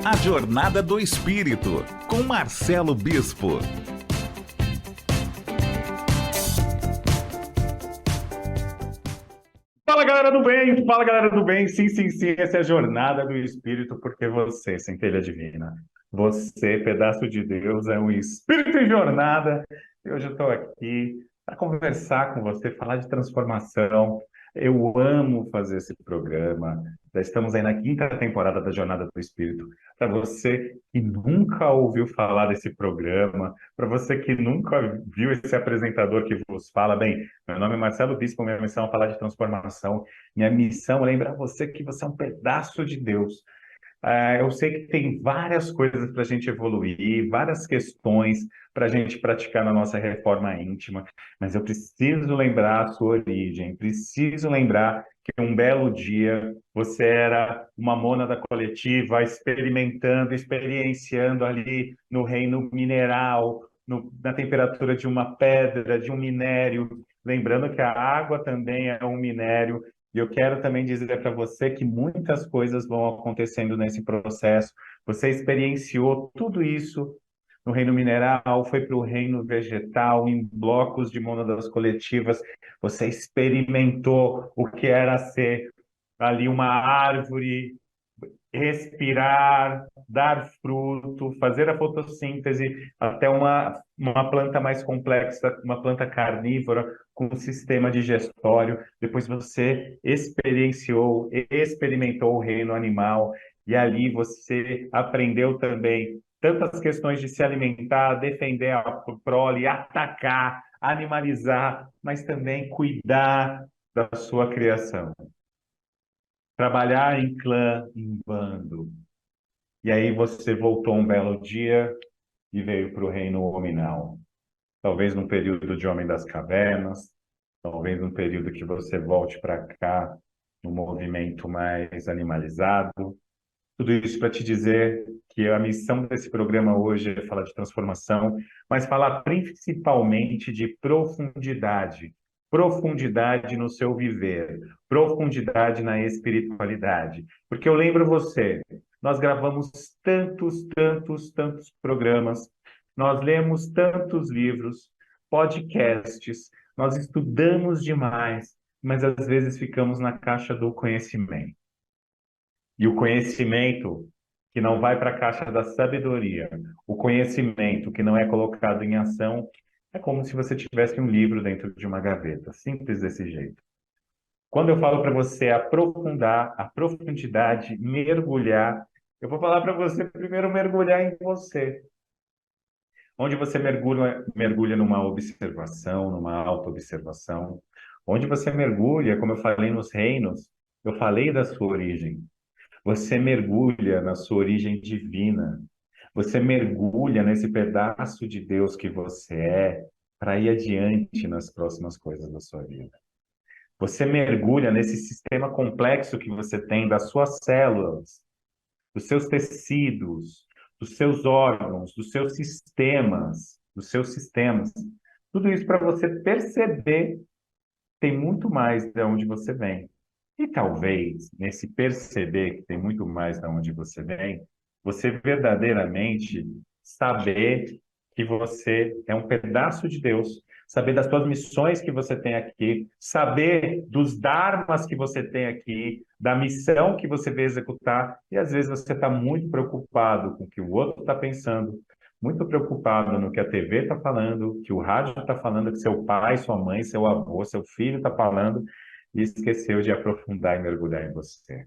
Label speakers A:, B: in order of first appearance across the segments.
A: A Jornada do Espírito, com Marcelo Bispo.
B: Fala galera do bem, fala galera do bem, sim, essa é a Jornada do Espírito, porque você, centelha divina, você, pedaço de Deus, é um espírito em jornada, e hoje eu estou aqui para conversar com você, falar de transformação. Eu amo fazer esse programa, já estamos aí na 5ª temporada da Jornada do Espírito. Para você que nunca ouviu falar desse programa, para você que nunca viu esse apresentador que vos fala, bem, meu nome é Marcelo Bispo, minha missão é falar de transformação. Minha missão é lembrar você que você é um pedaço de Deus. Eu sei que tem várias coisas para a gente evoluir, várias questões para a gente praticar na nossa reforma íntima, mas eu preciso lembrar a sua origem, preciso lembrar que um belo dia você era uma mônada coletiva, experimentando, experienciando ali no reino mineral, na temperatura de uma pedra, de um minério, lembrando que a água também é um minério. E eu quero também dizer para você que muitas coisas vão acontecendo nesse processo. Você experienciou tudo isso no reino mineral, foi para o reino vegetal, em blocos de mônadas coletivas. Você experimentou o que era ser ali uma árvore, respirar, dar fruto, fazer a fotossíntese, até uma planta mais complexa, uma planta carnívora, com um sistema digestório. Depois você experienciou, experimentou o reino animal, e ali você aprendeu também tantas questões de se alimentar, defender a prole, atacar, animalizar, mas também cuidar da sua criação. Trabalhar em clã, em bando. E aí você voltou um belo dia e veio para o reino hominal. Talvez num período de Homem das Cavernas, talvez num período que você volte para cá, num movimento mais animalizado. Tudo isso para te dizer que a missão desse programa hoje é falar de transformação, mas falar principalmente de profundidade. Profundidade no seu viver, profundidade na espiritualidade. Porque eu lembro você, nós gravamos tantos programas, nós lemos tantos livros, podcasts, nós estudamos demais, mas às vezes ficamos na caixa do conhecimento. E o conhecimento que não vai para a caixa da sabedoria, o conhecimento que não é colocado em ação, é como se você tivesse um livro dentro de uma gaveta, simples desse jeito. Quando eu falo para você aprofundar, a profundidade, mergulhar, eu vou falar para você primeiro mergulhar em você. Onde você mergulha numa observação, numa autoobservação. Onde você mergulha, como eu falei nos reinos, eu falei da sua origem. Você mergulha na sua origem divina. Você mergulha nesse pedaço de Deus que você é para ir adiante nas próximas coisas da sua vida. Você mergulha nesse sistema complexo que você tem das suas células, dos seus tecidos, dos seus órgãos, dos seus sistemas, Tudo isso para você perceber que tem muito mais de onde você vem. E talvez, nesse perceber que tem muito mais de onde você vem, você verdadeiramente saber que você é um pedaço de Deus, saber das suas missões que você tem aqui, saber dos dharmas que você tem aqui, da missão que você veio executar, e às vezes você está muito preocupado com o que o outro está pensando, muito preocupado no que a TV está falando, que o rádio está falando, que seu pai, sua mãe, seu avô, seu filho está falando, e esqueceu de aprofundar e mergulhar em você.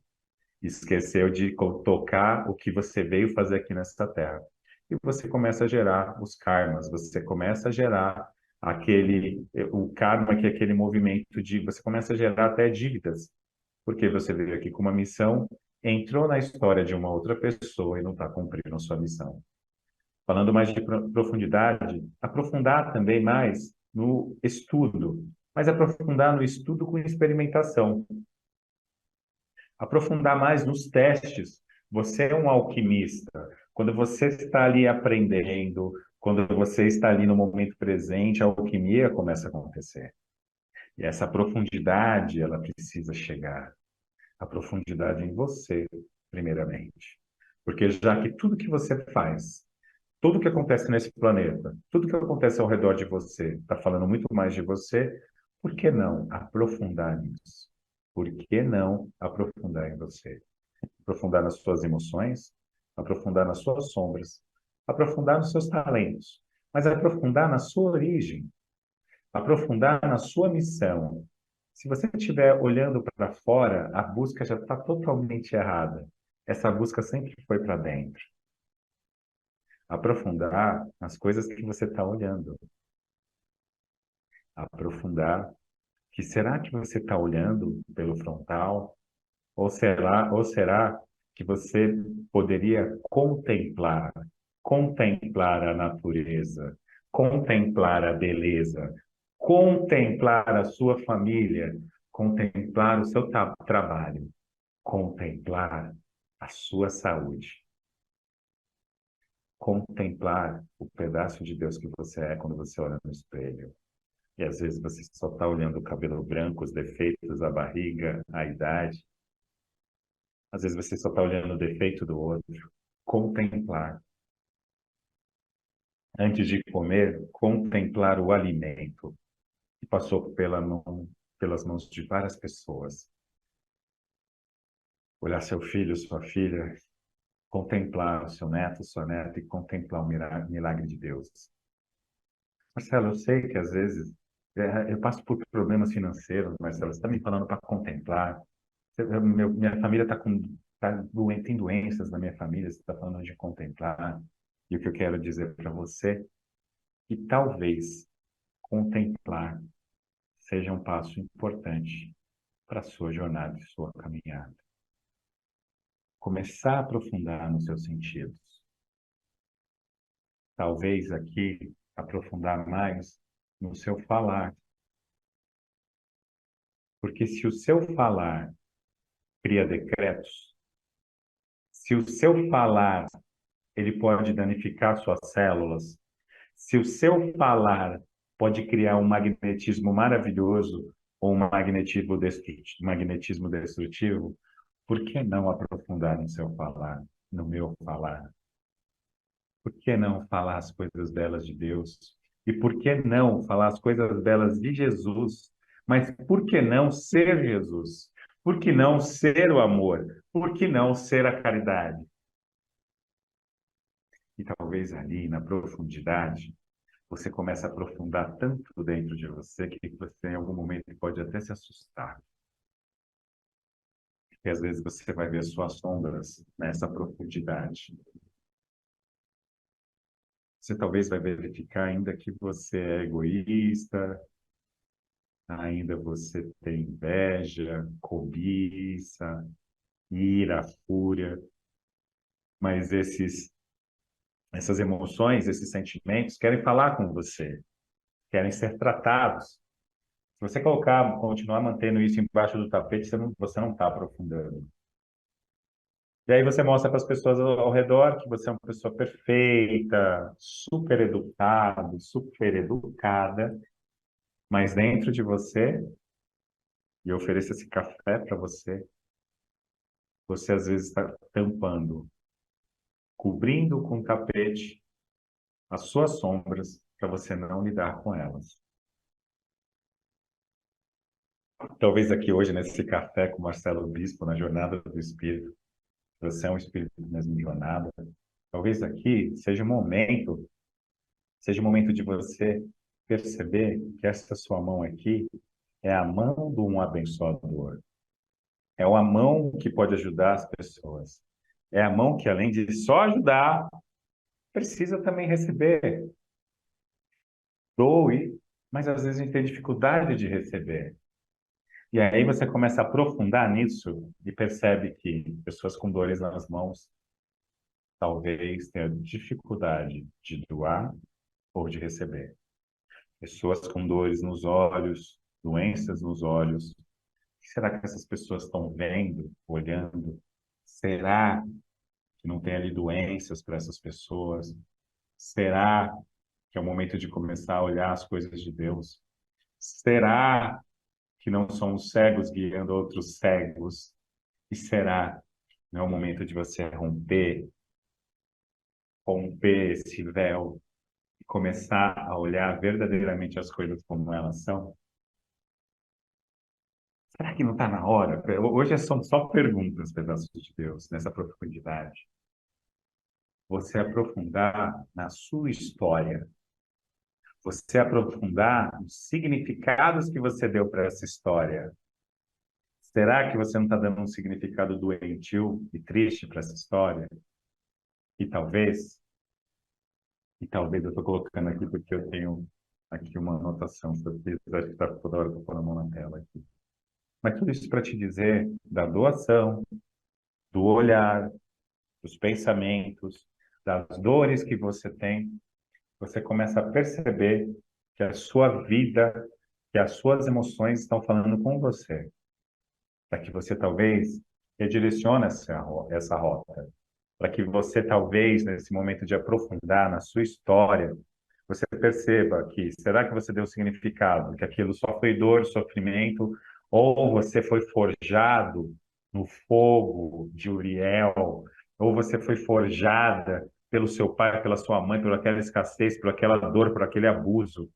B: Esqueceu de tocar o que você veio fazer aqui nessa terra. E você começa a gerar os karmas, você começa a gerar o karma, que é aquele movimento de, você começa a gerar até dívidas, porque você veio aqui com uma missão, entrou na história de uma outra pessoa e não está cumprindo a sua missão. Falando mais de profundidade, aprofundar também mais no estudo, mas aprofundar no estudo com experimentação. Aprofundar mais nos testes. Você é um alquimista. Quando você está ali aprendendo, quando você está ali no momento presente, a alquimia começa a acontecer. E essa profundidade, ela precisa chegar. A profundidade em você, primeiramente. Porque já que tudo que você faz, tudo que acontece nesse planeta, tudo que acontece ao redor de você, está falando muito mais de você, por que não aprofundar nisso? Por que não aprofundar em você? Aprofundar nas suas emoções, aprofundar nas suas sombras, aprofundar nos seus talentos, mas aprofundar na sua origem, aprofundar na sua missão. Se você estiver olhando para fora, a busca já está totalmente errada. Essa busca sempre foi para dentro. Aprofundar nas coisas que você está olhando. Aprofundar que será que você está olhando pelo frontal? Ou será que você poderia contemplar a natureza, contemplar a beleza, contemplar a sua família, contemplar o seu trabalho, contemplar a sua saúde, contemplar o pedaço de Deus que você é quando você olha no espelho. E às vezes você só está olhando o cabelo branco, os defeitos, a barriga, a idade. Às vezes você só está olhando o defeito do outro. Contemplar. Antes de comer, contemplar o alimento que passou pelas mãos de várias pessoas. Olhar seu filho, sua filha, contemplar o seu neto, sua neta e contemplar o milagre de Deus. Marcelo, eu sei que às vezes eu passo por problemas financeiros, Marcelo, você está me falando para contemplar. Minha família tem doenças na minha família, você está falando de contemplar. E o que eu quero dizer para você é que talvez contemplar seja um passo importante para a sua jornada e sua caminhada. Começar a aprofundar nos seus sentidos. Talvez aqui aprofundar mais no seu falar. Porque se o seu falar cria decretos, se o seu falar ele pode danificar suas células, se o seu falar pode criar um magnetismo maravilhoso ou um magnetismo destrutivo, por que não aprofundar no seu falar, no meu falar? Por que não falar as coisas belas de Deus? E por que não falar as coisas belas de Jesus? Mas por que não ser Jesus? Por que não ser o amor? Por que não ser a caridade? E talvez ali, na profundidade, você começa a aprofundar tanto dentro de você que você, em algum momento, pode até se assustar. E às vezes você vai ver suas sombras nessa profundidade. Você talvez vai verificar ainda que você é egoísta, ainda você tem inveja, cobiça, ira, fúria, mas essas emoções, esses sentimentos querem falar com você, querem ser tratados. Se você continuar mantendo isso embaixo do tapete, você não está aprofundando. E aí você mostra para as pessoas ao redor que você é uma pessoa perfeita, super educado, super educada, mas dentro de você, e eu ofereço esse café para você, você às vezes está tampando, cobrindo com tapete as suas sombras para você não lidar com elas. Talvez aqui hoje, nesse café com Marcelo Bispo, na Jornada do Espírito, você é um espírito mesmo em jornada, talvez aqui seja o momento de você perceber que essa sua mão aqui é a mão de um abençoador. É uma mão que pode ajudar as pessoas. É a mão que, além de só ajudar, precisa também receber. Doe, mas às vezes a gente tem dificuldade de receber. E aí você começa a aprofundar nisso e percebe que pessoas com dores nas mãos talvez tenham dificuldade de doar ou de receber. Pessoas com dores nos olhos, doenças nos olhos. O que será que essas pessoas estão vendo, olhando? Será que não tem ali doenças para essas pessoas? Será que é o momento de começar a olhar as coisas de Deus? Será que não são os cegos guiando outros cegos? E será, não é o momento de você romper esse véu e começar a olhar verdadeiramente as coisas como elas são? Será que não está na hora? Hoje são só perguntas, pedaços de Deus, nessa profundidade. Você aprofundar na sua história, você aprofundar nos significados que você deu para essa história. Será que você não está dando um significado doentio e triste para essa história? E talvez, e talvez eu estou colocando aqui porque eu tenho aqui uma anotação que eu fiz, acho que está toda hora que eu pôr a mão na tela aqui. Mas tudo isso para te dizer da doação, do olhar, dos pensamentos, das dores que você tem, você começa a perceber que a sua vida, que as suas emoções estão falando com você, para que você talvez redirecione essa rota, para que você talvez, nesse momento de aprofundar na sua história, você perceba que, será que você deu significado, que aquilo só foi dor, sofrimento, ou você foi forjado no fogo de Uriel, ou você foi forjada pelo seu pai, pela sua mãe, por aquela escassez, por aquela dor, por aquele abuso.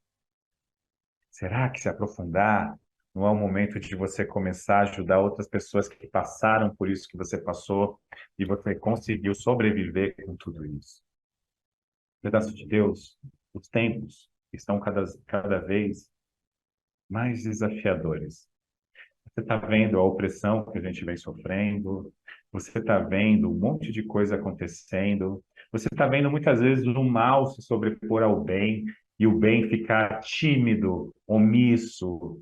B: Será que se aprofundar não é o momento de você começar a ajudar outras pessoas que passaram por isso que você passou e você conseguiu sobreviver com tudo isso? Pedaço de Deus, os tempos estão cada vez mais desafiadores. Você está vendo a opressão que a gente vem sofrendo, você está vendo um monte de coisa acontecendo, você está vendo muitas vezes o mal se sobrepor ao bem e o bem ficar tímido, omisso.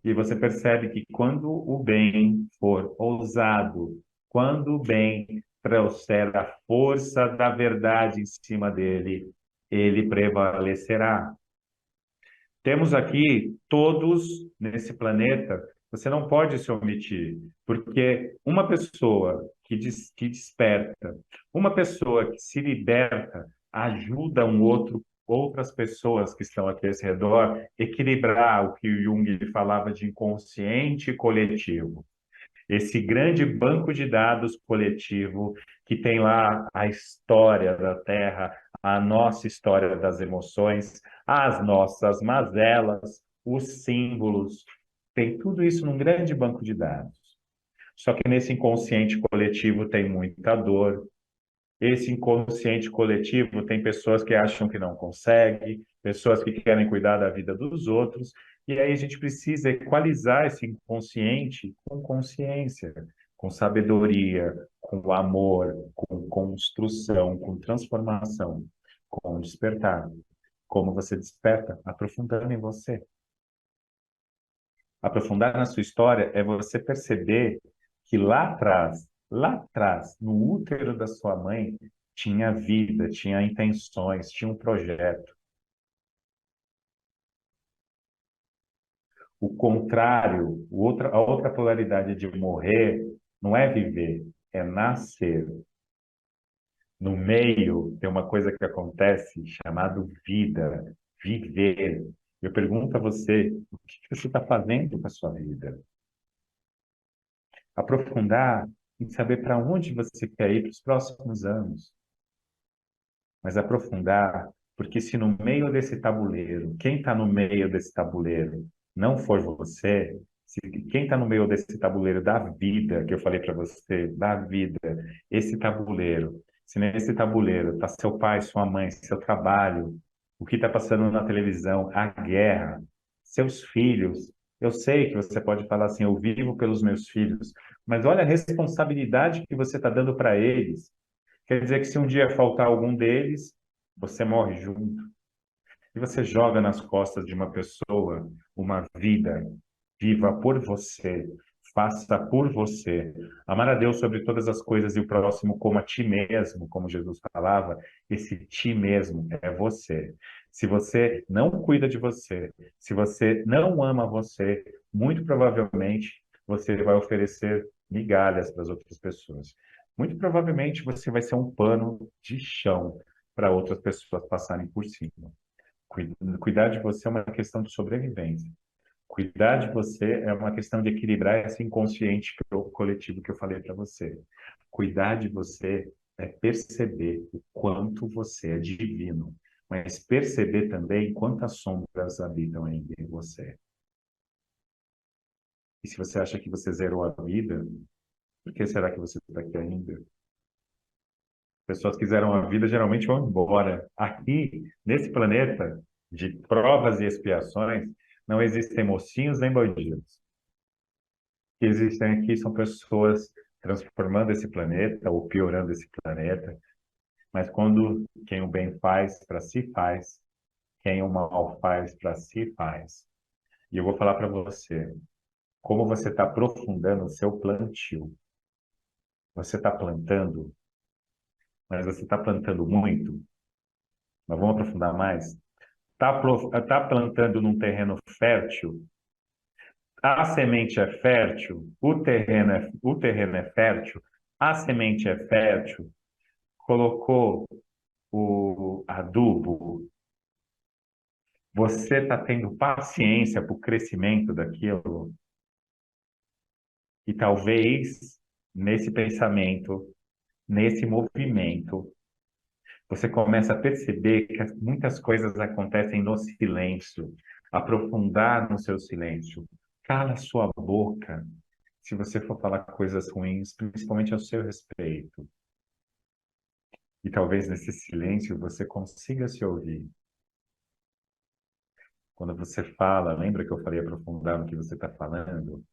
B: E você percebe que quando o bem for ousado, quando o bem trouxer a força da verdade em cima dele, ele prevalecerá. Temos aqui todos nesse planeta, você não pode se omitir, porque uma pessoa que desperta, uma pessoa que se liberta, ajuda outras pessoas que estão aqui a esse redor, equilibrar o que o Jung falava de inconsciente coletivo. Esse grande banco de dados coletivo que tem lá a história da Terra, a nossa história das emoções, as nossas mazelas, os símbolos, tem tudo isso num grande banco de dados. Só que nesse inconsciente coletivo tem muita dor. Esse inconsciente coletivo tem pessoas que acham que não conseguem, pessoas que querem cuidar da vida dos outros, e aí a gente precisa equalizar esse inconsciente com consciência, com sabedoria, com amor, com construção, com transformação, com despertar. Como você desperta? Aprofundando em você. Aprofundar na sua história é você perceber que lá atrás, no útero da sua mãe, tinha vida, tinha intenções, tinha um projeto. O contrário, a outra polaridade de morrer não é viver, é nascer. No meio tem uma coisa que acontece chamado vida, viver. Eu pergunto a você, o que você está fazendo com a sua vida? Aprofundar em saber para onde você quer ir para os próximos anos. Mas aprofundar, porque se no meio desse tabuleiro, quem está no meio desse tabuleiro não for você, se quem está no meio desse tabuleiro da vida, que eu falei para você, da vida, esse tabuleiro, se nesse tabuleiro está seu pai, sua mãe, seu trabalho, o que está passando na televisão, a guerra, seus filhos, eu sei que você pode falar assim, eu vivo pelos meus filhos, mas olha a responsabilidade que você está dando para eles. Quer dizer que se um dia faltar algum deles, você morre junto. E você joga nas costas de uma pessoa uma vida viva por você, faça por você. Amar a Deus sobre todas as coisas e o próximo como a ti mesmo, como Jesus falava, esse ti mesmo é você. Se você não cuida de você, se você não ama você, muito provavelmente você vai oferecer migalhas para as outras pessoas. Muito provavelmente você vai ser um pano de chão para outras pessoas passarem por cima. Cuidar de você é uma questão de sobrevivência. Cuidar de você é uma questão de equilibrar esse inconsciente coletivo que eu falei para você. Cuidar de você é perceber o quanto você é divino, mas perceber também quantas sombras habitam ainda em você. E se você acha que você zerou a vida, por que será que você está aqui ainda? Pessoas que zeram a vida geralmente vão embora. Aqui, nesse planeta de provas e expiações, não existem mocinhos nem bandidos. O que existem aqui são pessoas transformando esse planeta ou piorando esse planeta. Mas quando quem o bem faz, para si faz, quem o mal faz, para si faz. E eu vou falar para você, como você está aprofundando o seu plantio. Você está plantando, mas você está plantando muito. Mas vamos aprofundar mais? Está plantando num terreno fértil? A semente é fértil? O terreno é fértil? A semente é fértil? Colocou o adubo? Você está tendo paciência para o crescimento daquilo? E talvez nesse pensamento, nesse movimento, você começa a perceber que muitas coisas acontecem no silêncio. Aprofundar no seu silêncio. Cala sua boca se você for falar coisas ruins, principalmente ao seu respeito. E talvez nesse silêncio você consiga se ouvir. Quando você fala, lembra que eu falei aprofundar no que você está falando?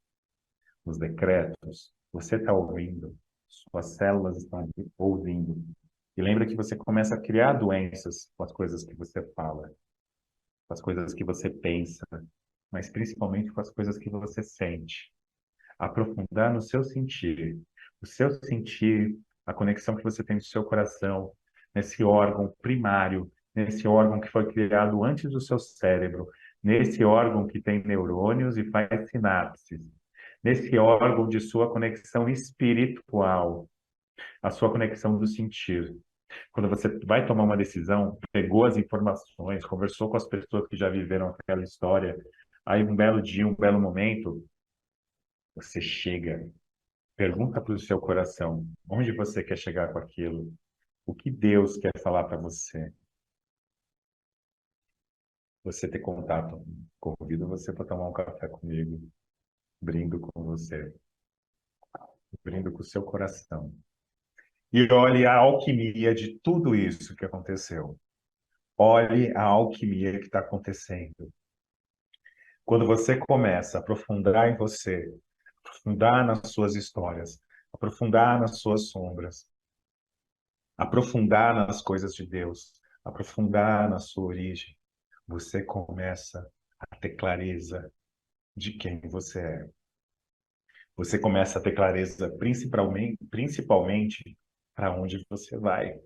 B: Nos decretos, você está ouvindo. Suas células estão ouvindo. E lembra que você começa a criar doenças com as coisas que você fala, com as coisas que você pensa, mas principalmente com as coisas que você sente. Aprofundar no seu sentir. O seu sentir, a conexão que você tem com o seu coração, nesse órgão primário, nesse órgão que foi criado antes do seu cérebro, nesse órgão que tem neurônios e faz sinapses, nesse órgão de sua conexão espiritual, a sua conexão do sentir. Quando você vai tomar uma decisão, pegou as informações, conversou com as pessoas que já viveram aquela história, aí um belo dia, um belo momento, você chega, pergunta para o seu coração, onde você quer chegar com aquilo? O que Deus quer falar para você? Você ter contato. Convido você para tomar um café comigo. Brindo com você. Brindo com o seu coração. E olhe a alquimia de tudo isso que aconteceu. Olhe a alquimia que está acontecendo. Quando você começa a aprofundar em você, aprofundar nas suas histórias, aprofundar nas suas sombras, aprofundar nas coisas de Deus, aprofundar na sua origem, você começa a ter clareza de quem você é. Você começa a ter clareza principalmente para onde você vai.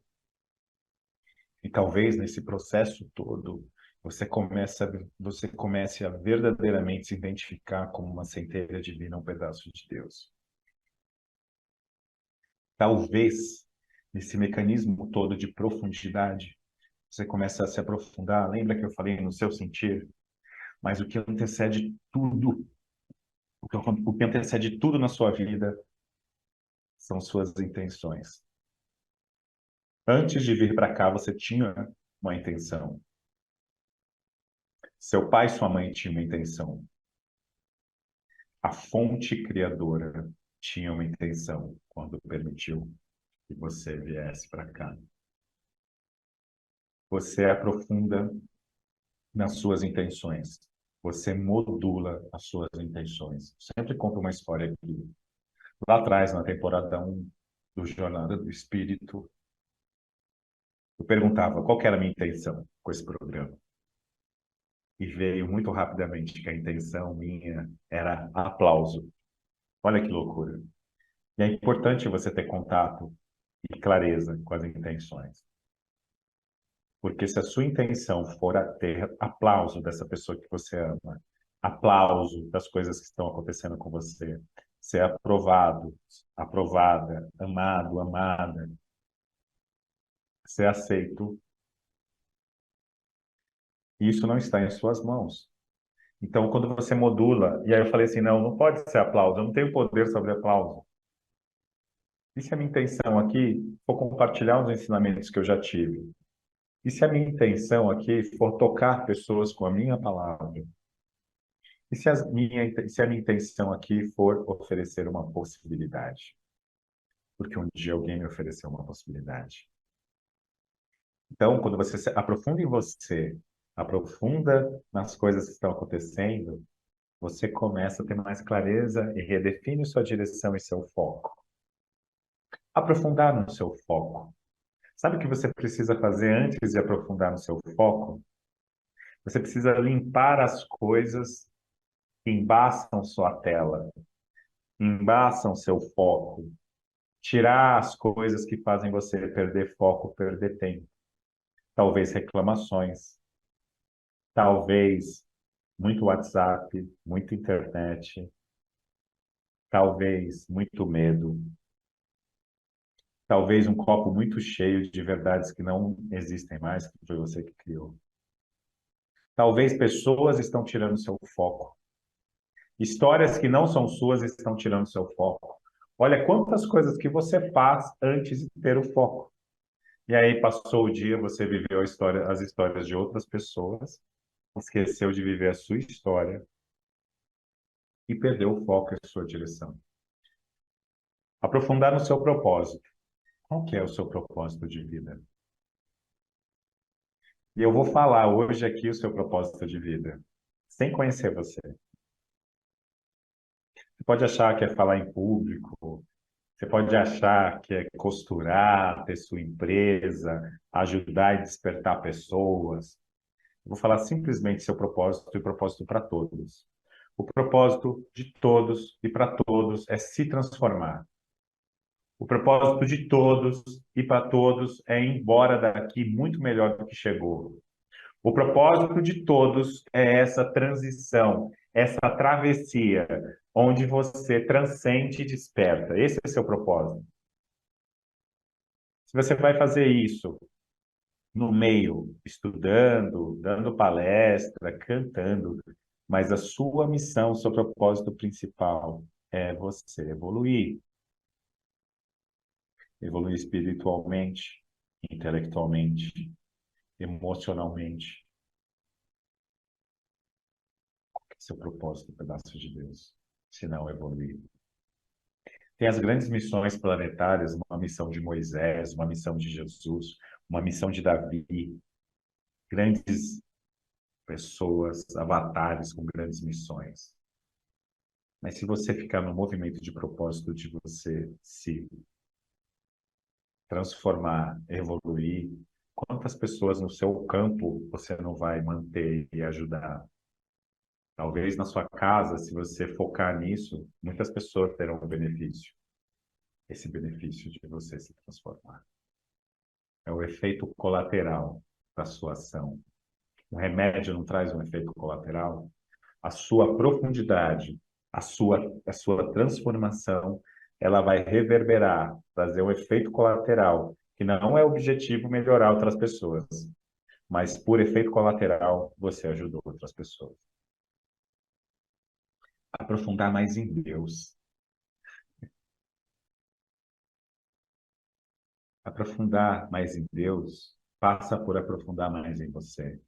B: E talvez nesse processo todo você comece a verdadeiramente se identificar como uma centelha divina, um pedaço de Deus. Talvez nesse mecanismo todo de profundidade, você comece a se aprofundar. Lembra que eu falei no seu sentir? Mas o que antecede tudo, o que antecede tudo na sua vida são suas intenções. Antes de vir para cá, você tinha uma intenção. Seu pai e sua mãe tinham uma intenção. A fonte criadora tinha uma intenção quando permitiu que você viesse para cá. Você aprofunda nas suas intenções. Você modula as suas intenções. Sempre conto uma história aqui. Lá atrás, na temporada 1 do Jornada do Espírito, eu perguntava qual que era a minha intenção com esse programa. E veio muito rapidamente que a intenção minha era aplauso. Olha que loucura. E é importante você ter contato e clareza com as intenções. Porque se a sua intenção for a ter aplauso dessa pessoa que você ama, aplauso das coisas que estão acontecendo com você, ser aprovado, aprovada, amado, amada, ser aceito, isso não está em suas mãos. Então, quando você modula, e aí eu falei assim, não, não pode ser aplauso, eu não tenho poder sobre aplauso. E se a minha intenção aqui for compartilhar os ensinamentos que eu já tive? E se a minha intenção aqui for tocar pessoas com a minha palavra? E se a minha intenção aqui for oferecer uma possibilidade? Porque um dia alguém me ofereceu uma possibilidade. Então, quando você se aprofunda em você, aprofunda nas coisas que estão acontecendo, você começa a ter mais clareza e redefine sua direção e seu foco. Aprofundar no seu foco. Sabe o que você precisa fazer antes de aprofundar no seu foco? Você precisa limpar as coisas que embaçam sua tela, embaçam seu foco, tirar as coisas que fazem você perder foco, perder tempo. Talvez reclamações, talvez muito WhatsApp, muita internet, talvez muito medo, talvez um copo muito cheio de verdades que não existem mais, que foi você que criou. Talvez pessoas estão tirando seu foco. Histórias que não são suas estão tirando seu foco. Olha quantas coisas que você faz antes de ter o foco. E aí passou o dia, você viveu as histórias de outras pessoas, esqueceu de viver a sua história e perdeu o foco e a sua direção. Aprofundar no seu propósito. Qual que é o seu propósito de vida? E eu vou falar hoje aqui o seu propósito de vida, sem conhecer você. Você pode achar que é falar em público, você pode achar que é costurar, ter sua empresa, ajudar e despertar pessoas. Eu vou falar simplesmente seu propósito e propósito para todos. O propósito de todos e para todos é se transformar. O propósito de todos e para todos é ir embora daqui muito melhor do que chegou. O propósito de todos é essa transição, essa travessia, onde você transcende e desperta. Esse é o seu propósito. Se você vai fazer isso no meio, estudando, dando palestra, cantando, mas a sua missão, o seu propósito principal é você evoluir. Evoluir espiritualmente, intelectualmente, emocionalmente. Seu propósito, pedaço de Deus, se não evoluir. Tem as grandes missões planetárias, uma missão de Moisés, uma missão de Jesus, uma missão de Davi, grandes pessoas, avatares com grandes missões. Mas se você ficar no movimento de propósito de você se transformar, evoluir, quantas pessoas no seu campo você não vai manter e ajudar? Talvez na sua casa, se você focar nisso, muitas pessoas terão o benefício. Esse benefício de você se transformar. É o efeito colateral da sua ação. O remédio não traz um efeito colateral? A sua profundidade, a sua transformação, ela vai reverberar, trazer um efeito colateral, que não é o objetivo melhorar outras pessoas, mas por efeito colateral, você ajudou outras pessoas. Aprofundar mais em Deus. Aprofundar mais em Deus passa por aprofundar mais em você,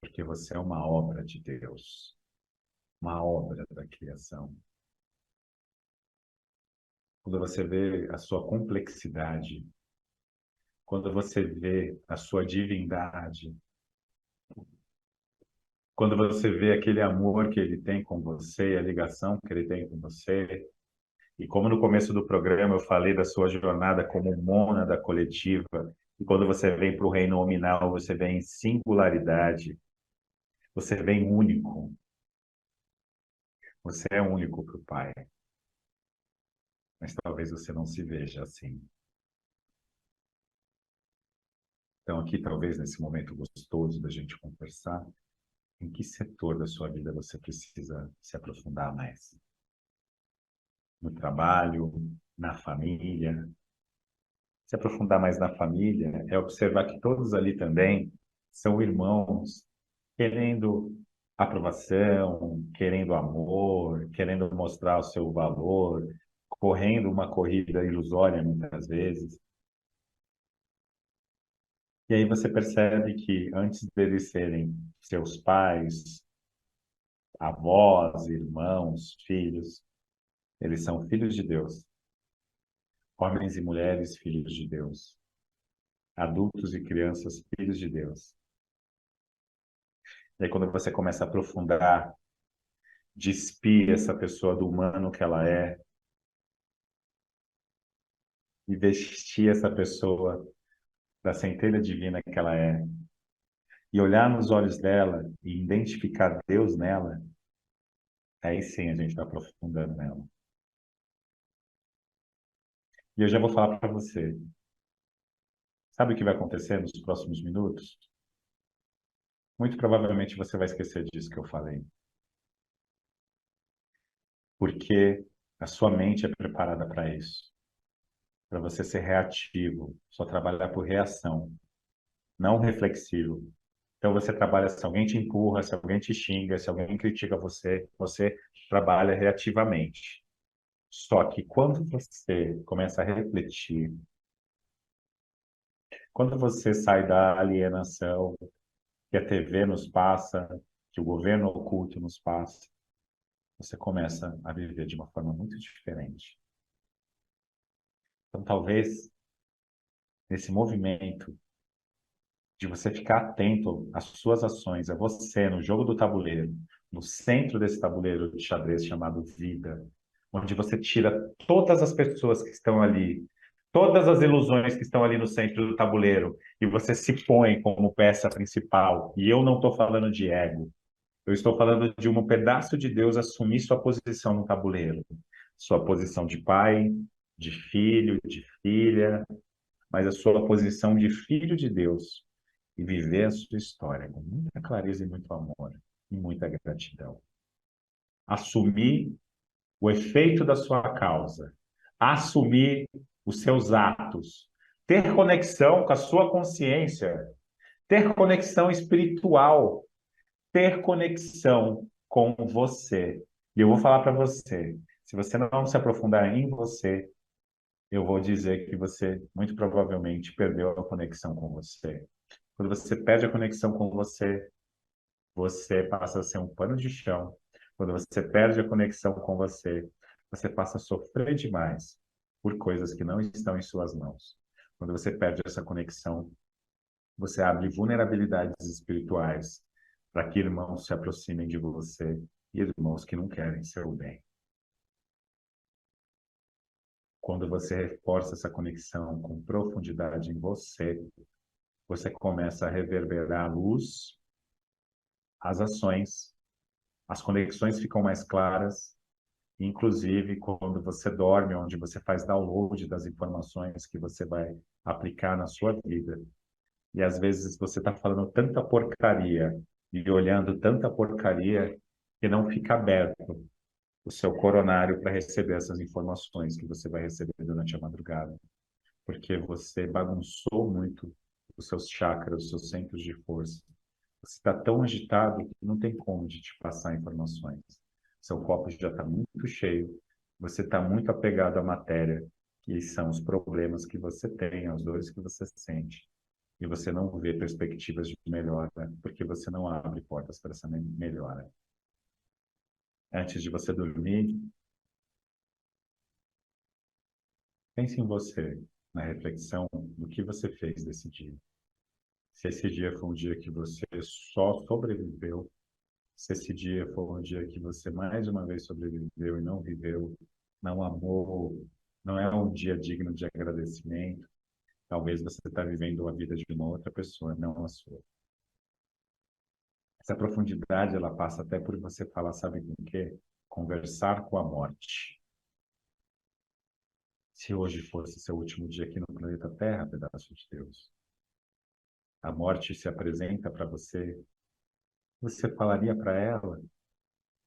B: porque você é uma obra de Deus, uma obra da criação. Quando você vê a sua complexidade, quando você vê a sua divindade, quando você vê aquele amor que ele tem com você, a ligação que ele tem com você, e como no começo do programa eu falei da sua jornada como mônada coletiva, e quando você vem para o reino nominal, você vem em singularidade, você vem único. Você é único para o Pai, mas talvez você não se veja assim. Então, aqui, talvez, nesse momento gostoso da gente conversar, em que setor da sua vida você precisa se aprofundar mais? No trabalho, na família? Se aprofundar mais na família é observar que todos ali também são irmãos, querendo aprovação, querendo amor, querendo mostrar o seu valor, correndo uma corrida ilusória muitas vezes. E aí você percebe que antes deles serem seus pais, avós, irmãos, filhos, eles são filhos de Deus, homens e mulheres, filhos de Deus, adultos e crianças, filhos de Deus. E aí quando você começa a aprofundar, despir essa pessoa do humano que ela é, e vestir essa pessoa da centelha divina que ela é, e olhar nos olhos dela e identificar Deus nela, aí sim a gente está aprofundando nela. E eu já vou falar para você. Sabe o que vai acontecer nos próximos minutos? Muito provavelmente você vai esquecer disso que eu falei. Porque a sua mente é preparada para isso. Para você ser reativo, só trabalhar por reação, não reflexivo. Então você trabalha se alguém te empurra, se alguém te xinga, se alguém critica você, você trabalha reativamente. Só que quando você começa a refletir, quando você sai da alienação que a TV nos passa, que o governo oculto nos passa, você começa a viver de uma forma muito diferente. Então, talvez, nesse movimento de você ficar atento às suas ações, a você no jogo do tabuleiro, no centro desse tabuleiro de xadrez chamado vida, onde você tira todas as pessoas que estão ali, todas as ilusões que estão ali no centro do tabuleiro, e você se põe como peça principal. E eu não estou falando de ego, eu estou falando de um pedaço de Deus assumir sua posição no tabuleiro, sua posição de pai, de filho, de filha, mas a sua posição de filho de Deus e viver a sua história com muita clareza e muito amor e muita gratidão. Assumir o efeito da sua causa, assumir os seus atos, ter conexão com a sua consciência, ter conexão espiritual, ter conexão com você. E eu vou falar para você, se você não se aprofundar em você, eu vou dizer que você muito provavelmente perdeu a conexão com você. Quando você perde a conexão com você, você passa a ser um pano de chão. Quando você perde a conexão com você, você passa a sofrer demais por coisas que não estão em suas mãos. Quando você perde essa conexão, você abre vulnerabilidades espirituais para que irmãos se aproximem de você e irmãos que não querem seu bem. Quando você reforça essa conexão com profundidade em você, você começa a reverberar a luz, as ações, as conexões ficam mais claras, inclusive quando você dorme, onde você faz download das informações que você vai aplicar na sua vida. E às vezes você está falando tanta porcaria e olhando tanta porcaria que não fica aberto o seu coronário para receber essas informações que você vai receber durante a madrugada. Porque você bagunçou muito os seus chakras, os seus centros de força. Você está tão agitado que não tem como de te passar informações. Seu copo já está muito cheio, você está muito apegado à matéria, que são os problemas que você tem, as dores que você sente. E você não vê perspectivas de melhora, porque você não abre portas para essa melhora. Antes de você dormir, pense em você, na reflexão do que você fez desse dia. Se esse dia foi um dia que você só sobreviveu, se esse dia foi um dia que você mais uma vez sobreviveu e não viveu, não amou, não é um dia digno de agradecimento, talvez você está vivendo a vida de uma outra pessoa, não a sua. Essa profundidade, ela passa até por você falar, sabe com o quê? Conversar com a morte. Se hoje fosse seu último dia aqui no planeta Terra, pedaço de Deus, a morte se apresenta para você, você falaria para ela,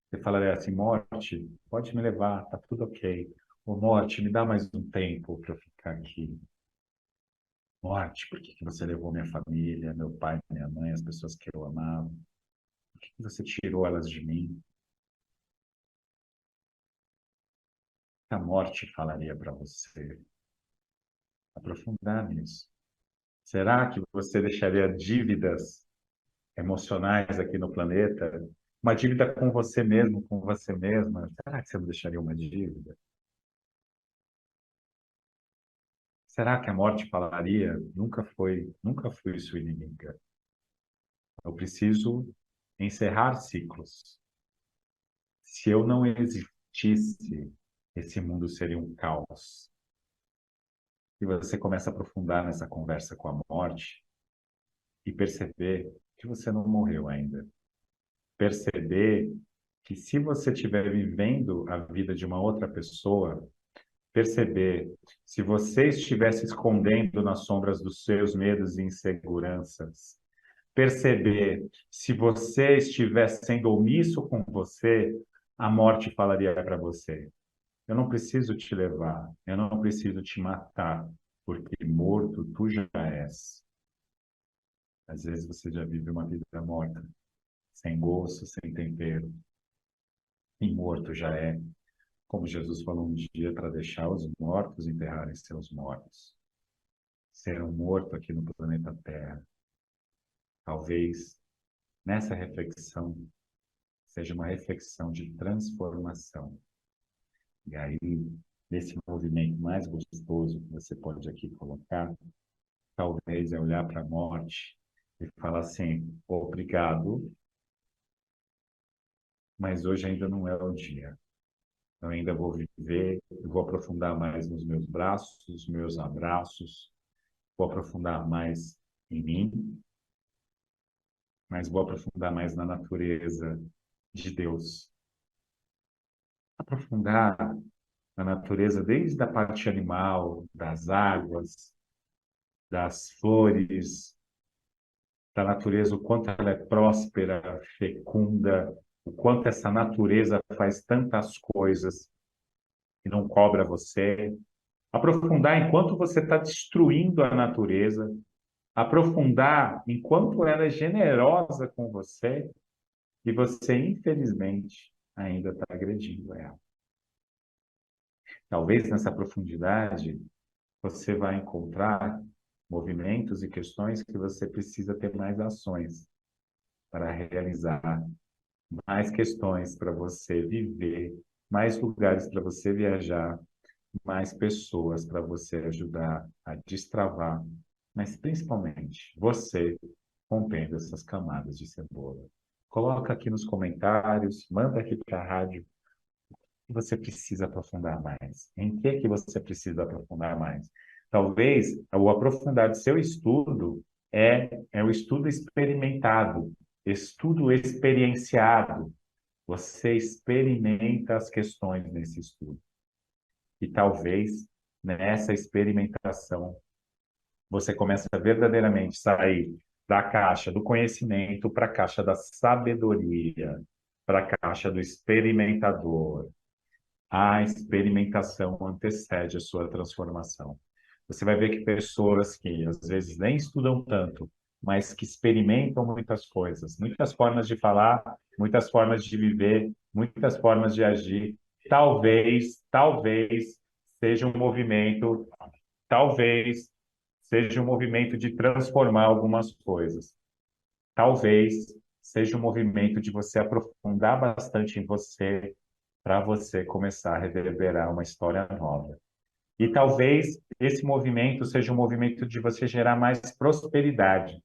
B: você falaria assim, morte, pode me levar, tá tudo ok. Ô, morte, me dá mais um tempo para eu ficar aqui. Morte, por que que você levou minha família, meu pai, minha mãe, as pessoas que eu amava? Por que você tirou elas de mim? A morte falaria para você. Aprofundar nisso. Será que você deixaria dívidas emocionais aqui no planeta? Uma dívida com você mesmo, com você mesma? Será que você não deixaria uma dívida? Será que a morte falaria? Nunca fui sua inimiga. Eu preciso encerrar ciclos. Se eu não existisse, esse mundo seria um caos. E você começa a aprofundar nessa conversa com a morte e perceber que você não morreu ainda. Perceber que se você estiver vivendo a vida de uma outra pessoa, perceber se você estivesse escondendo nas sombras dos seus medos e inseguranças, perceber se você estiver sendo omisso com você, a morte falaria para você: eu não preciso te levar, eu não preciso te matar, porque morto tu já és. Às vezes você já vive uma vida morta, sem gosto, sem tempero, e morto já é. Como Jesus falou um dia, para deixar os mortos enterrarem seus mortos. Ser um morto aqui no planeta Terra. Talvez nessa reflexão seja uma reflexão de transformação. E aí, nesse movimento mais gostoso que você pode aqui colocar, talvez é olhar para a morte e falar assim: obrigado, mas hoje ainda não é o dia. Eu ainda vou viver, eu vou aprofundar mais nos meus braços, nos meus abraços, vou aprofundar mais em mim, mas vou aprofundar mais na natureza de Deus. Aprofundar na natureza desde a parte animal, das águas, das flores, da natureza, o quanto ela é próspera, fecunda, o quanto essa natureza faz tantas coisas e não cobra você. Aprofundar enquanto você está destruindo a natureza, aprofundar enquanto ela é generosa com você e você, infelizmente, ainda está agredindo ela. Talvez nessa profundidade você vai encontrar movimentos e questões que você precisa ter mais ações para realizar, mais questões para você viver, mais lugares para você viajar, mais pessoas para você ajudar a destravar, mas principalmente você rompendo essas camadas de cebola. Coloca aqui nos comentários, manda aqui para a rádio que você precisa aprofundar mais. Em que você precisa aprofundar mais? Talvez o aprofundar do seu estudo é o estudo experimentado, estudo experienciado. Você experimenta as questões nesse estudo. E talvez nessa experimentação você começa a verdadeiramente sair da caixa do conhecimento para a caixa da sabedoria, para a caixa do experimentador. A experimentação antecede a sua transformação. Você vai ver que pessoas que às vezes nem estudam tanto, mas que experimentam muitas coisas, muitas formas de falar, muitas formas de viver, muitas formas de agir, talvez seja um movimento, talvez seja um movimento de transformar algumas coisas. Talvez seja um movimento de você aprofundar bastante em você, para você começar a reverberar uma história nova. E talvez esse movimento seja um movimento de você gerar mais prosperidade.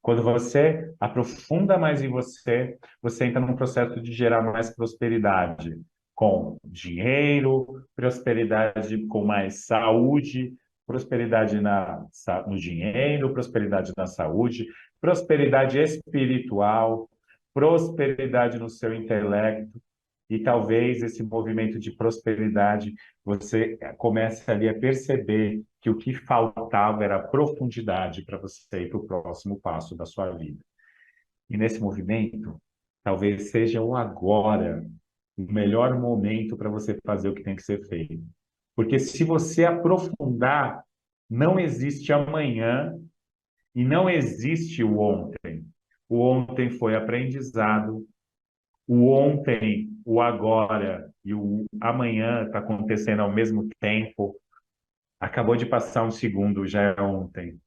B: Quando você aprofunda mais em você, você entra num processo de gerar mais prosperidade com dinheiro, prosperidade com mais saúde, prosperidade no dinheiro, prosperidade na saúde, prosperidade espiritual, prosperidade no seu intelecto. E talvez esse movimento de prosperidade, você comece ali a perceber que o que faltava era profundidade para você ir para o próximo passo da sua vida. E nesse movimento, talvez seja o agora, o melhor momento para você fazer o que tem que ser feito. Porque se você aprofundar, não existe amanhã e não existe o ontem. O ontem foi aprendizado. O ontem, o agora e o amanhã está acontecendo ao mesmo tempo. Acabou de passar um segundo, já é ontem.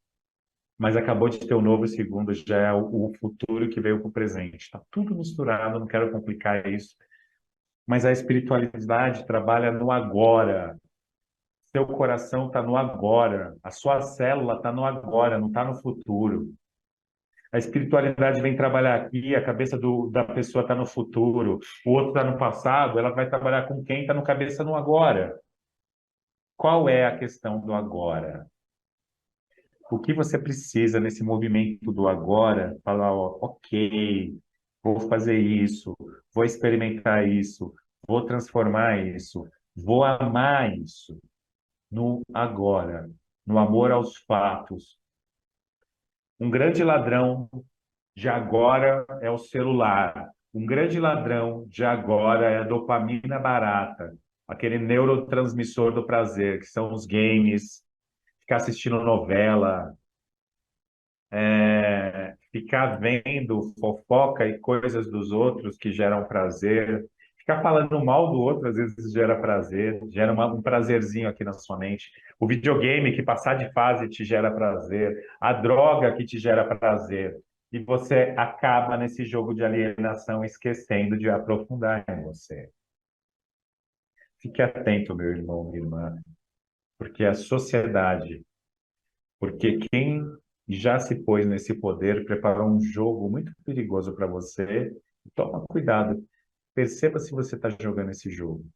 B: Mas acabou de ter um novo segundo, já é o futuro que veio para o presente. Está tudo misturado, não quero complicar isso. Mas a espiritualidade trabalha no agora. Seu coração está no agora. A sua célula está no agora, não está no futuro. A espiritualidade vem trabalhar aqui, a cabeça da pessoa está no futuro, o outro está no passado, ela vai trabalhar com quem está no cabeça no agora. Qual é a questão do agora? O que você precisa nesse movimento do agora? Falar, ó, ok, vou fazer isso, vou experimentar isso, vou transformar isso, vou amar isso no agora, no amor aos fatos. Um grande ladrão de agora é o celular. Um grande ladrão de agora é a dopamina barata, aquele neurotransmissor do prazer, que são os games, ficar assistindo novela, ficar vendo fofoca e coisas dos outros que geram prazer, ficar falando mal do outro às vezes gera prazer, gera um prazerzinho aqui na sua mente. O videogame que passar de fase te gera prazer, a droga que te gera prazer. E você acaba nesse jogo de alienação esquecendo de aprofundar em você. Fique atento, meu irmão, minha irmã, porque a sociedade, porque quem já se pôs nesse poder preparou um jogo muito perigoso para você. Toma cuidado, perceba se você está jogando esse jogo.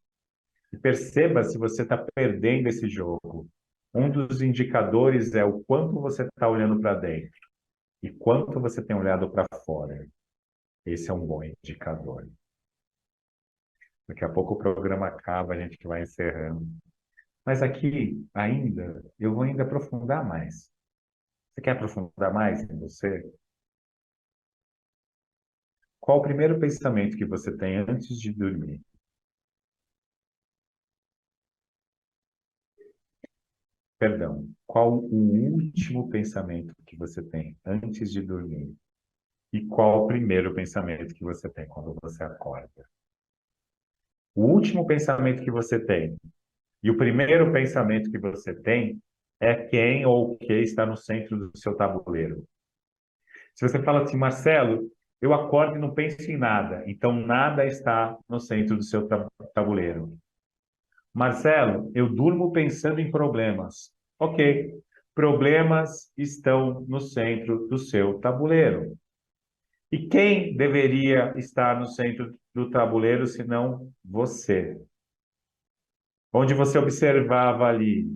B: E perceba se você está perdendo esse jogo. Um dos indicadores é o quanto você está olhando para dentro e quanto você tem olhado para fora. Esse é um bom indicador. Daqui a pouco o programa acaba, a gente vai encerrando. Mas aqui, ainda, eu vou ainda aprofundar mais. Você quer aprofundar mais em você? Qual o primeiro pensamento que você tem antes de dormir? Perdão, qual o último pensamento que você tem antes de dormir? E qual o primeiro pensamento que você tem quando você acorda? O último pensamento que você tem e o primeiro pensamento que você tem é quem ou o que está no centro do seu tabuleiro. Se você fala assim, Marcelo, eu acordo e não penso em nada, então nada está no centro do seu tabuleiro. Marcelo, eu durmo pensando em problemas. Ok, problemas estão no centro do seu tabuleiro. E quem deveria estar no centro do tabuleiro, se não você? Onde você observava ali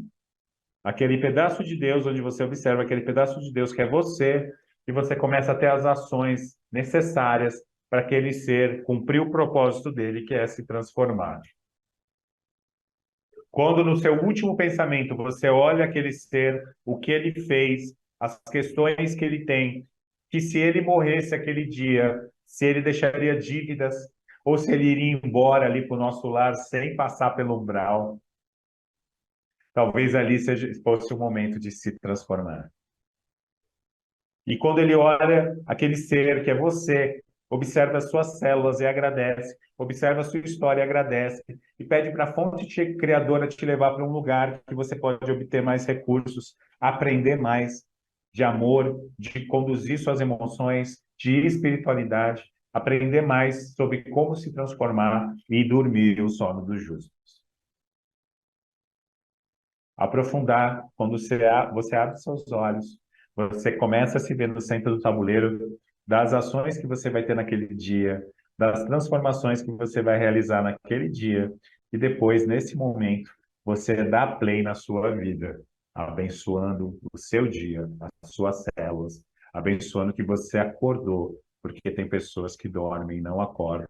B: aquele pedaço de Deus, onde você observa aquele pedaço de Deus que é você, e você começa a ter as ações necessárias para aquele ser cumprir o propósito dele, que é se transformar. Quando no seu último pensamento você olha aquele ser, o que ele fez, as questões que ele tem, que se ele morresse aquele dia, se ele deixaria dívidas, ou se ele iria embora ali para o nosso lar sem passar pelo umbral, talvez ali fosse o momento de se transformar. E quando ele olha aquele ser que é você, observa as suas células e agradece, observa a sua história e agradece, e pede para a fonte criadora te levar para um lugar que você pode obter mais recursos, aprender mais de amor, de conduzir suas emoções, de espiritualidade, aprender mais sobre como se transformar e dormir o sono dos justos. Aprofundar, quando você abre seus olhos, você começa a se ver no centro do tabuleiro das ações que você vai ter naquele dia, das transformações que você vai realizar naquele dia, e depois, nesse momento, você dá play na sua vida, abençoando o seu dia, as suas células, abençoando que você acordou, porque tem pessoas que dormem e não acordam.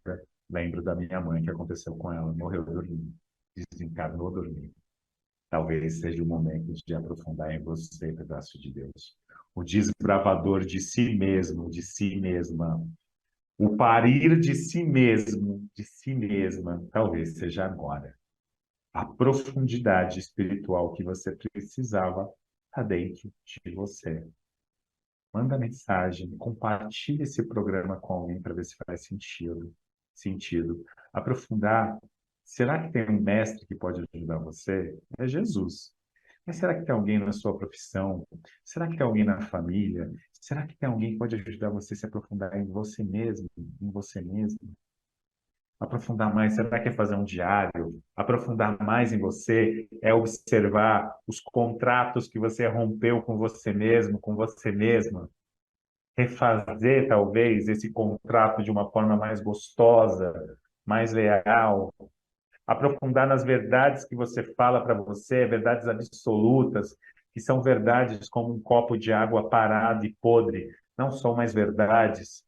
B: Lembro da minha mãe, que aconteceu com ela, morreu dormindo, desencarnou dormindo. Talvez seja o momento de aprofundar em você, pedaço de Deus. O desbravador de si mesmo, de si mesma. O parir de si mesmo, de si mesma, talvez seja agora. A profundidade espiritual que você precisava está dentro de você. Manda mensagem, compartilhe esse programa com alguém para ver se faz sentido. Aprofundar. Será que tem um mestre que pode ajudar você? É Jesus. Mas será que tem alguém na sua profissão? Será que tem alguém na família? Será que tem alguém que pode ajudar você a se aprofundar em você mesmo, em você mesmo? Aprofundar mais, será que é fazer um diário? Aprofundar mais em você é observar os contratos que você rompeu com você mesmo, com você mesma. Refazer, talvez, esse contrato de uma forma mais gostosa, mais leal. Aprofundar nas verdades que você fala para você, verdades absolutas, que são verdades como um copo de água parado e podre. Não são mais verdades.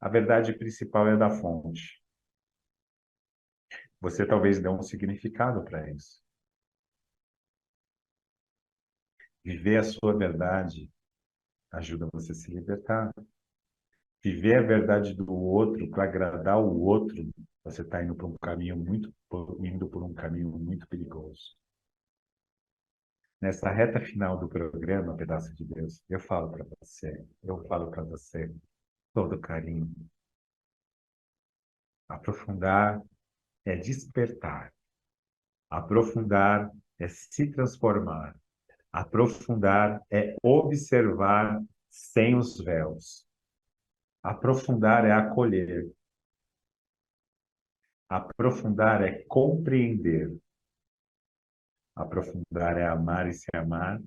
B: A verdade principal é da fonte. Você talvez dê um significado para isso. Viver a sua verdade ajuda você a se libertar. Viver a verdade do outro para agradar o outro, você está indo por um caminho muito perigoso. Nessa reta final do programa, Pedaço de Deus, eu falo para você, todo carinho. Aprofundar é despertar. Aprofundar é se transformar. Aprofundar é observar sem os véus. Aprofundar é acolher. Aprofundar é compreender. Aprofundar é amar e se amar.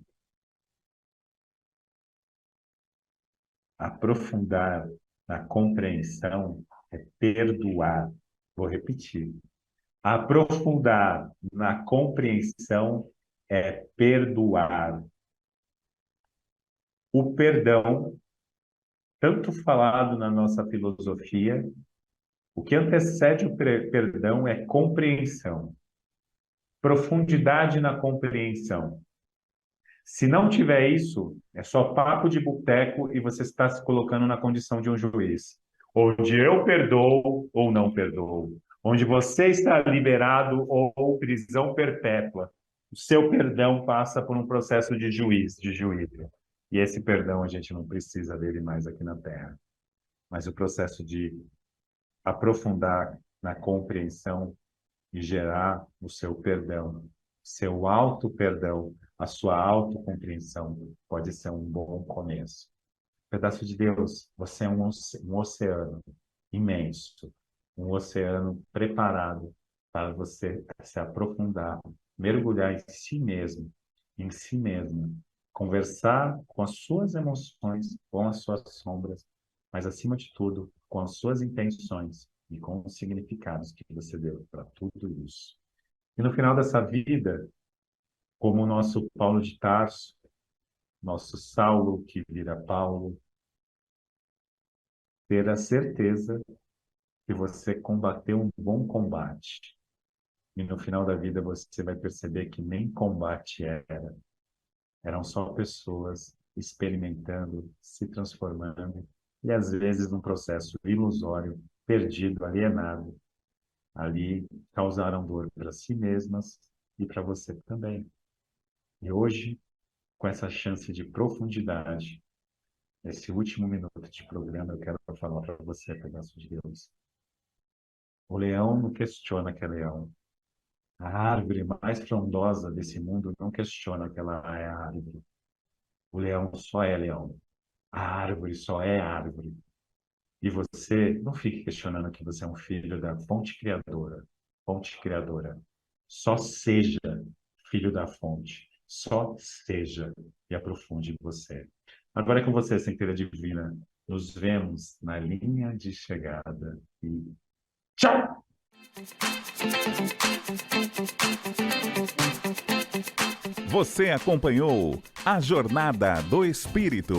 B: Aprofundar na compreensão é perdoar. Vou repetir. Aprofundar na compreensão é perdoar. O perdão, tanto falado na nossa filosofia, o que antecede o perdão é compreensão. Profundidade na compreensão. Se não tiver isso, é só papo de boteco e você está se colocando na condição de um juiz, onde eu perdoo ou não perdoo, onde você está liberado ou prisão perpétua. O seu perdão passa por um processo de juízo. E esse perdão a gente não precisa dele mais aqui na Terra. Mas o processo de aprofundar na compreensão e gerar o seu perdão, seu auto-perdão, a sua autocompreensão pode ser um bom começo. Pedaço de Deus, você é um oceano imenso, um oceano preparado para você se aprofundar, mergulhar em si mesmo, conversar com as suas emoções, com as suas sombras, mas acima de tudo, com as suas intenções e com os significados que você deu para tudo isso. E no final dessa vida, como o nosso Paulo de Tarso, nosso Saulo que vira Paulo, ter a certeza que você combateu um bom combate. E no final da vida você vai perceber que nem combate era. Eram só pessoas experimentando, se transformando, e às vezes num processo ilusório, perdido, alienado. Ali causaram dor para si mesmas e para você também. E hoje, com essa chance de profundidade, esse último minuto de programa, eu quero falar para você, pedaço de Deus. O leão não questiona que é leão. A árvore mais frondosa desse mundo não questiona que ela é árvore. O leão só é leão. A árvore só é árvore. E você não fique questionando que você é um filho da fonte criadora. Fonte criadora. Só seja filho da fonte. Só seja e aprofunde você. Agora é com você, centelha divina. Nos vemos na linha de chegada. E tchau!
A: Você acompanhou a Jornada do Espírito.